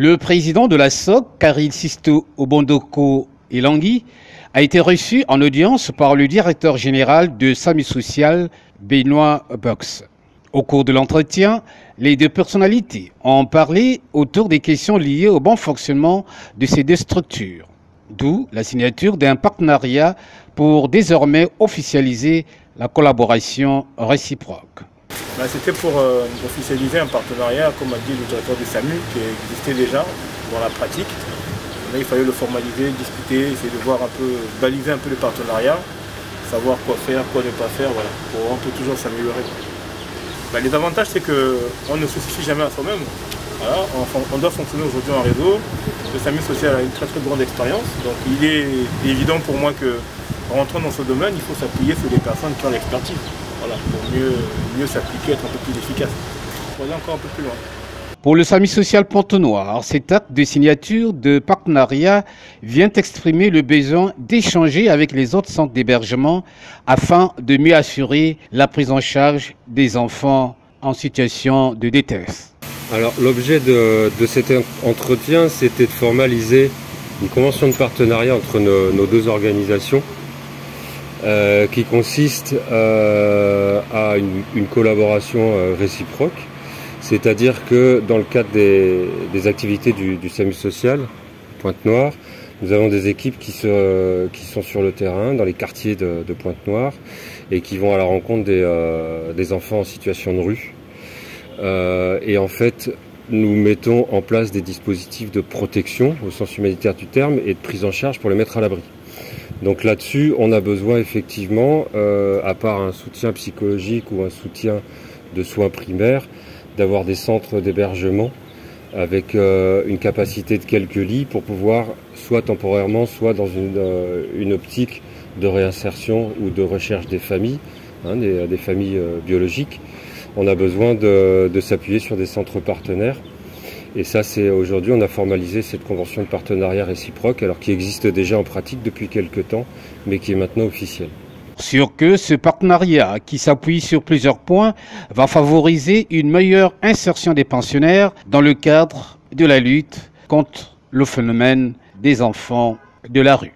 Le président de la SOC, Karil Sisto Obondoko Elangui, a été reçu en audience par le directeur général de SAMU Social, Benoît Box. Au cours de l'entretien, les deux personnalités ont parlé autour des questions liées au bon fonctionnement de ces deux structures, d'où la signature d'un partenariat pour désormais officialiser la collaboration réciproque. C'était pour officialiser un partenariat, comme a dit le directeur du SAMU, qui existait déjà dans la pratique. Là, il fallait le formaliser, discuter, essayer de voir un peu, baliser un peu le partenariat, savoir quoi faire, quoi ne pas faire, voilà, pour on peut toujours s'améliorer. Les avantages, c'est qu'on ne se suffit jamais à soi-même. Voilà, on doit fonctionner aujourd'hui en réseau. Le SAMU social a une très grande expérience, donc il est évident pour moi que, en rentrant dans ce domaine, il faut s'appuyer sur des personnes qui ont l'expertise. Voilà, pour mieux s'appliquer, être un peu plus efficace. Pour aller encore un peu plus loin. Pour le SAMU social Pointe-Noire, cet acte de signature de partenariat vient exprimer le besoin d'échanger avec les autres centres d'hébergement afin de mieux assurer la prise en charge des enfants en situation de détresse. Alors l'objet de cet entretien, c'était de formaliser une convention de partenariat entre nos deux organisations qui consiste à une collaboration réciproque. C'est-à-dire que dans le cadre des activités du SAMU social, Pointe-Noire, nous avons des équipes qui sont sur le terrain, dans les quartiers de Pointe-Noire, et qui vont à la rencontre des enfants en situation de rue. Et en fait, nous mettons en place des dispositifs de protection, au sens humanitaire du terme, et de prise en charge pour les mettre à l'abri. Donc là-dessus, on a besoin effectivement, à part un soutien psychologique ou un soutien de soins primaires, d'avoir des centres d'hébergement avec une capacité de quelques lits pour pouvoir, soit temporairement, soit dans une optique de réinsertion ou de recherche des familles, des familles biologiques. On a besoin de s'appuyer sur des centres partenaires. Et ça, c'est aujourd'hui, on a formalisé cette convention de partenariat réciproque, alors qui existe déjà en pratique depuis quelques temps, mais qui est maintenant officielle. Sur que ce partenariat, qui s'appuie sur plusieurs points, va favoriser une meilleure insertion des pensionnaires dans le cadre de la lutte contre le phénomène des enfants de la rue.